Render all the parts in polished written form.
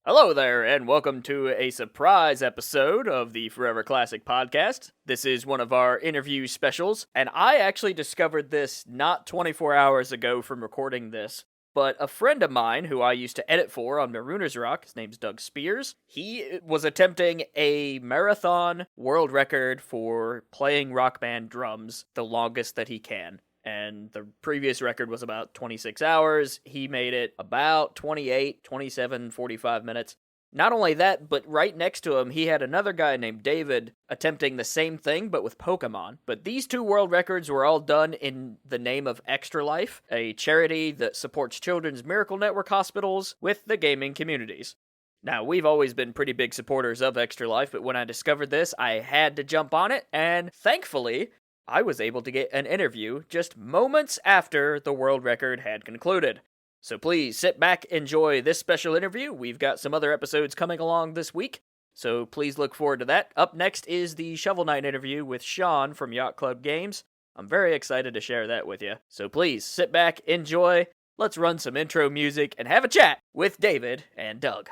Hello there, and welcome to a surprise episode of the Forever Classic Podcast. This is one of our interview specials, and I actually discovered this not 24 hours ago from recording this, but a friend of mine who I used to edit for on Marooners Rock, his name's Doug Spears, he was attempting a marathon world record for playing rock band drums the longest that he can. And the previous record was about 26 hours. He made it about 28, 27, 45 minutes. Not only that, but right next to him, he had another guy named David attempting the same thing, but with Pokemon. But these two world records were all done in the name of Extra Life, a charity that supports Children's Miracle Network hospitals with the gaming communities. Now, we've always been pretty big supporters of Extra Life, but when I discovered this, I had to jump on it, and thankfully, I was able to get an interview just moments after the world record had concluded. So please sit back, enjoy this special interview. We've got some other episodes coming along this week, so please look forward to that. Up next is the Shovel Knight interview with Sean from Yacht Club Games. I'm very excited to share that with you. So please sit back, enjoy, let's run some intro music, and have a chat with David and Doug.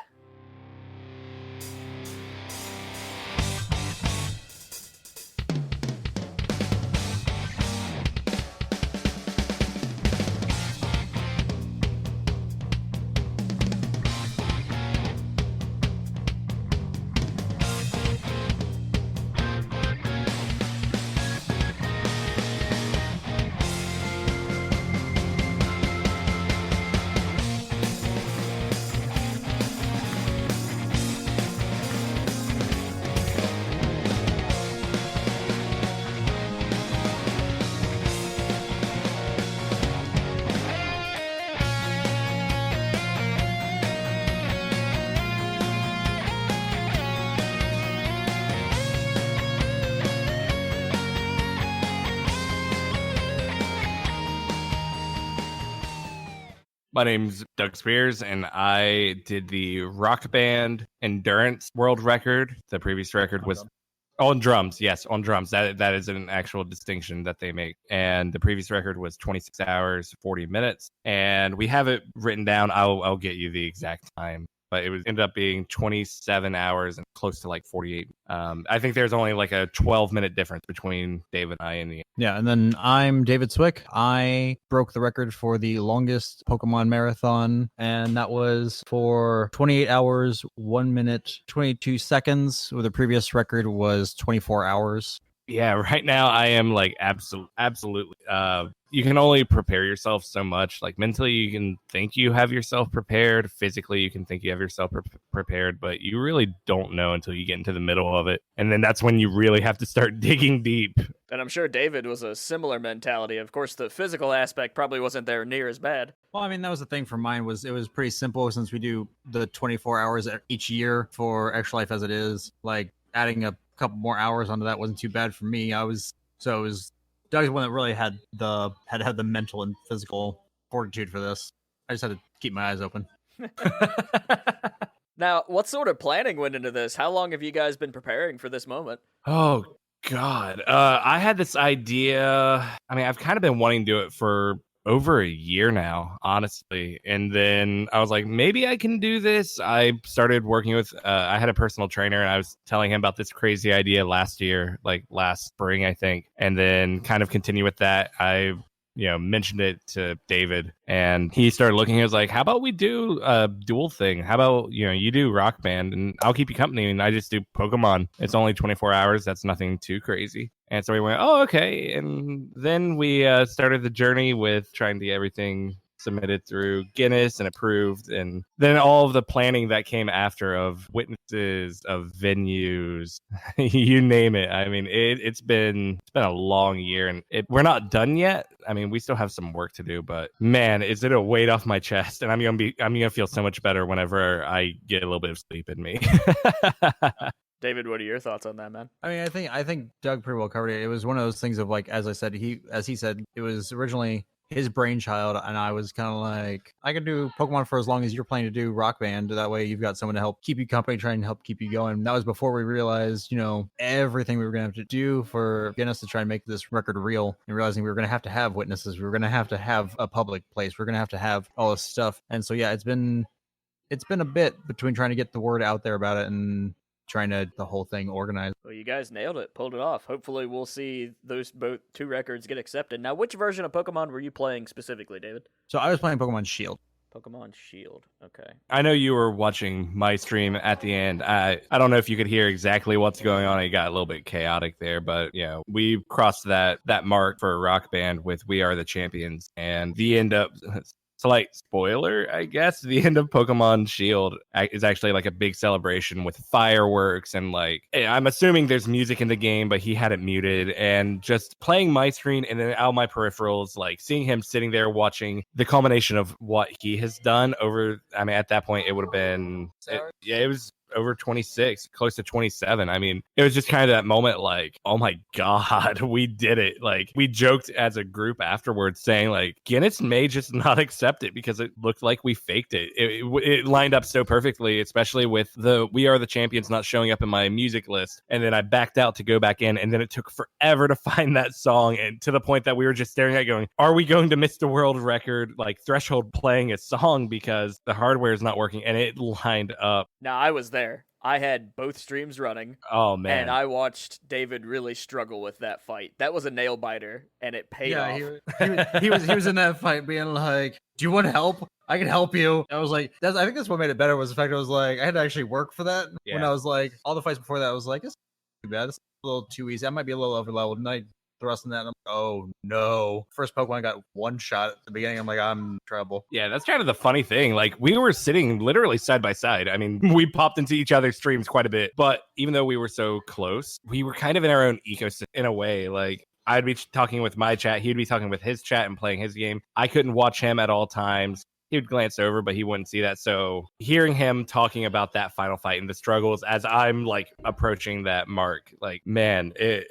My name's Doug Spears, and I did the Rock Band Endurance World Record. The previous record was on drums. Yes, on drums. That is an actual distinction that they make. And the previous record was 26 hours, 40 minutes. And we have it written down. I'll get you the exact time. But it ended up being 27 hours and close to like 48. I think there's only like a 12-minute difference between Dave and I in the end. Yeah, and then I'm David Swick. I broke the record for the longest Pokemon marathon, and that was for 28 hours, 1 minute, 22 seconds, where the previous record was 24 hours. Yeah, right now I am like absolutely. You can only prepare yourself so much. Like mentally, you can think you have yourself prepared. Physically, you can think you have yourself prepared, but you really don't know until you get into the middle of it. And then that's when you really have to start digging deep. And I'm sure David was a similar mentality. Of course, the physical aspect probably wasn't there near as bad. Well, I mean, that was the thing for mine was it was pretty simple since we do the 24 hours each year for Extra Life as it is. Like adding a couple more hours onto that wasn't too bad for me. It was Doug's one that really had the mental and physical fortitude for this. I just had to keep my eyes open. Now, what sort of planning went into this? How long have you guys been preparing for this moment? Oh God, I had this idea. I mean, I've kind of been wanting to do it for over a year now, honestly. And then I was like, maybe I can do this. I started working with, I had a personal trainer, and I was telling him about this crazy idea last year, like last spring, I think. And then kind of continue with that. I mentioned it to David, and he started looking. He was like, how about we do a dual thing? How about, you do Rock Band and I'll keep you company and I just do Pokemon. It's only 24 hours. That's nothing too crazy. And so we went, oh, okay. And then we started the journey with trying to get everything submitted through Guinness and approved, and then all of the planning that came after of witnesses, of venues, you name it. I mean, it's been a long year, and we're not done yet. I mean, we still have some work to do, but man, is it a weight off my chest, and I'm gonna feel so much better whenever I get a little bit of sleep in me. David, what are your thoughts on that, man? I mean, I think Doug pretty well covered it. It was one of those things of like, as he said, it was originally his brainchild, and I was kind of like, I can do Pokemon for as long as you're planning to do Rock Band. That way you've got someone to help keep you company, trying to help keep you going. That was before we realized, everything we were going to have to do for Guinness to try and make this record real, and realizing we were going to have witnesses. We were going to have a public place. We're going to have all this stuff. And so, yeah, it's been it's been a bit between trying to get the word out there about it and trying to the whole thing organized. Well, you guys nailed it, pulled it off. Hopefully we'll see those both 2 records get accepted. Now, which version of Pokemon were you playing specifically, David? So I was playing Pokemon Shield. Pokemon Shield. Okay. I know you were watching my stream at the end. I don't know if you could hear exactly what's going on. It got a little bit chaotic there, but yeah, we crossed that mark for Rock Band with We Are the Champions, and the end up slight spoiler, I guess, the end of Pokemon Shield is actually like a big celebration with fireworks and like, I'm assuming there's music in the game, but he had it muted, and just playing my screen and then out my peripherals, like seeing him sitting there watching the culmination of what he has done over, I mean, at that point it would have been, it was over 26, close to 27. I mean, it was just kind of that moment like, oh my God, we did it. Like, we joked as a group afterwards saying like, Guinness may just not accept it because it looked like we faked it. It lined up so perfectly, especially with the We Are the Champions not showing up in my music list. And then I backed out to go back in, and then it took forever to find that song, and to the point that we were just staring at going, are we going to miss the world record like threshold playing a song because the hardware is not working? And it lined up. Now, I was there. I had both streams running. Oh, man. And I watched David really struggle with that fight. That was a nail biter, and it paid off. He was in that fight being like, do you want help? I can help you. I was like, I think that's what made it better, was the fact I was like, I had to actually work for that. Yeah. When I was like, all the fights before that, I was like, it's too bad. It's a little too easy. I might be a little overleveled. And I thrusting that, and I'm like, oh no. First Pokemon got one shot at the beginning. I'm like, I'm in trouble. Yeah, that's kind of the funny thing. Like, we were sitting literally side by side. I mean, we popped into each other's streams quite a bit, but even though we were so close, we were kind of in our own ecosystem in a way. Like, I'd be talking with my chat, he'd be talking with his chat and playing his game. I couldn't watch him at all times. He would glance over, but he wouldn't see that. So hearing him talking about that final fight and the struggles as I'm like approaching that mark, like, man, it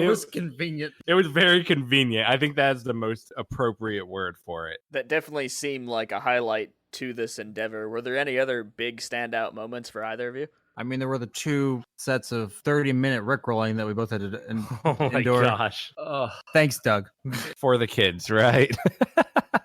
was convenient. It was very convenient. I think that's the most appropriate word for it. That definitely seemed like a highlight to this endeavor. Were there any other big standout moments for either of you? I mean, there were the 2 sets of 30-minute rickrolling that we both had to Oh my endure. gosh. Ugh. Thanks, Doug. For the kids, right?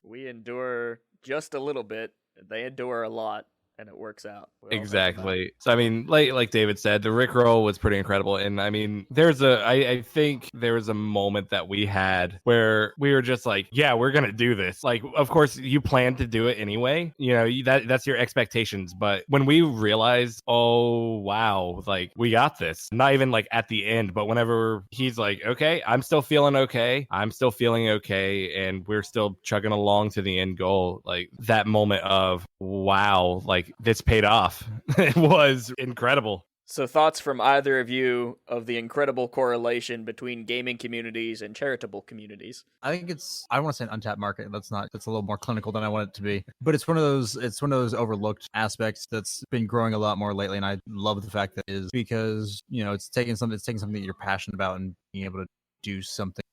We endure just a little bit. They endure a lot, and it works out. Exactly. So, I mean, like David said, the Rickroll was pretty incredible. And I mean, I think there was a moment that we had where we were just like, yeah, we're going to do this. Like, of course, you plan to do it anyway. You know, that's your expectations. But when we realized, oh, wow, like, we got this, not even like at the end, but whenever he's like, okay, I'm still feeling okay. I'm still feeling okay. And we're still chugging along to the end goal. Like, that moment of, wow, like, this paid off. It was incredible. So thoughts from either of you of the incredible correlation between gaming communities and charitable communities? I think I don't want to say an untapped market. That's a little more clinical than I want it to be. But it's one of those overlooked aspects that's been growing a lot more lately. And I love the fact that it is, because, you know, it's taking something that you're passionate about and being able to do something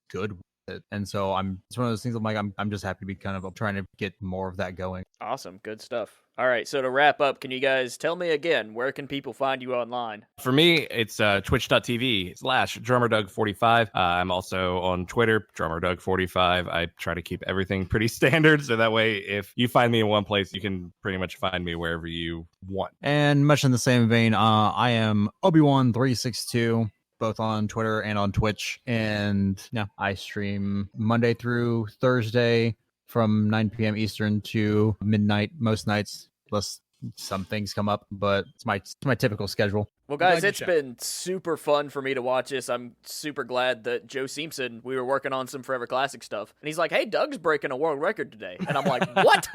good with it. And so it's one of those things I'm just happy to be kind of trying to get more of that going. Awesome. Good stuff. All right, so to wrap up, can you guys tell me again, where can people find you online? For me, it's twitch.tv/DrummerDoug45. I'm also on Twitter, DrummerDoug45. I try to keep everything pretty standard, so that way, if you find me in one place, you can pretty much find me wherever you want. And much in the same vein, I am Obi-Wan362. Both on Twitter and on Twitch. And yeah, I stream Monday through Thursday from 9 p.m. Eastern to midnight most nights, plus some things come up, but it's my typical schedule. Well, guys, it's been super fun for me to watch this. I'm super glad that Joe Simpson, we were working on some Forever Classic stuff, and he's like, hey, Doug's breaking a world record today. And I'm like, what?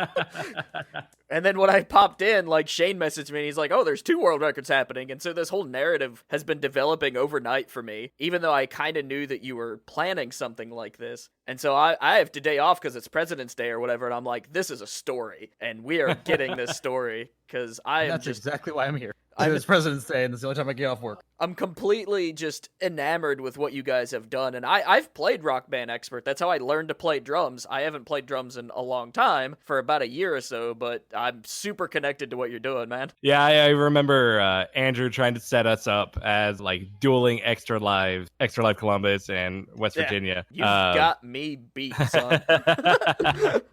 And then when I popped in, like, Shane messaged me, and he's like, oh, there's 2 world records happening. And so this whole narrative has been developing overnight for me, even though I kind of knew that you were planning something like this. And so I have today off because it's President's Day or whatever, and I'm like, this is a story, and we are getting this story, because That's exactly why I'm here. It's President's Day, and it's the only time I get off work. I'm completely just enamored with what you guys have done, and I've played Rock Band Expert. That's how I learned to play drums. I haven't played drums in a long time, for about a year or so, but I'm super connected to what you're doing, man. Yeah, I remember Andrew trying to set us up as like dueling Extra Live Columbus and West Virginia. You've got me beat, son.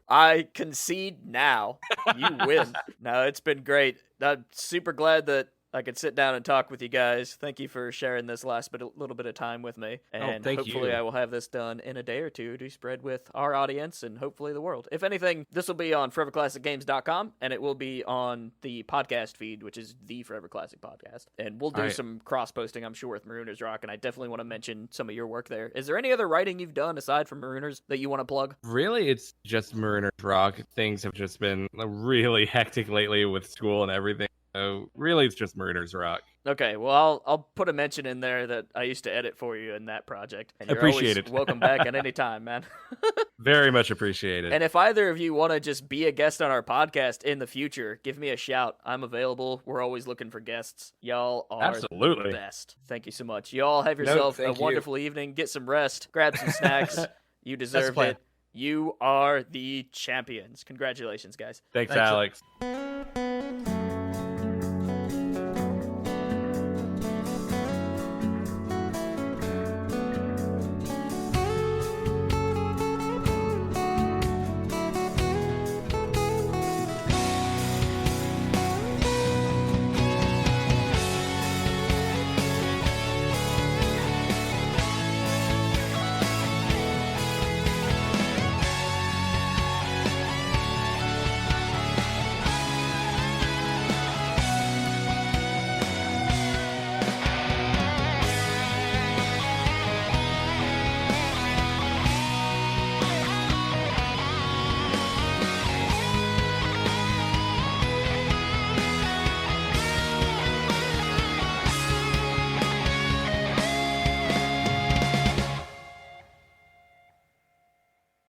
I concede now. You win. No, it's been great. I'm super glad that I could sit down and talk with you guys. Thank you for sharing this little bit of time with me. And thank hopefully you. I will have this done in a day or two to spread with our audience and hopefully the world. If anything, this will be on foreverclassicgames.com and it will be on the podcast feed, which is the Forever Classic Podcast. And we'll do some cross-posting, I'm sure, with Marooners Rock, and I definitely want to mention some of your work there. Is there any other writing you've done aside from Marooners that you want to plug? Really, it's just Marooners Rock. Things have just been really hectic lately with school and everything. So really, it's just Marooners Rock. Okay, well, I'll put a mention in there that I used to edit for you in that project. And you're Appreciate always it. welcome back at any time, man. Very much appreciated. And if either of you want to just be a guest on our podcast in the future, give me a shout. I'm available. We're always looking for guests. Y'all are Absolutely the best. Thank you so much. Y'all have yourself a wonderful evening. Get some rest. Grab some snacks. You deserve it. You are the champions. Congratulations, guys. Thanks, Alex.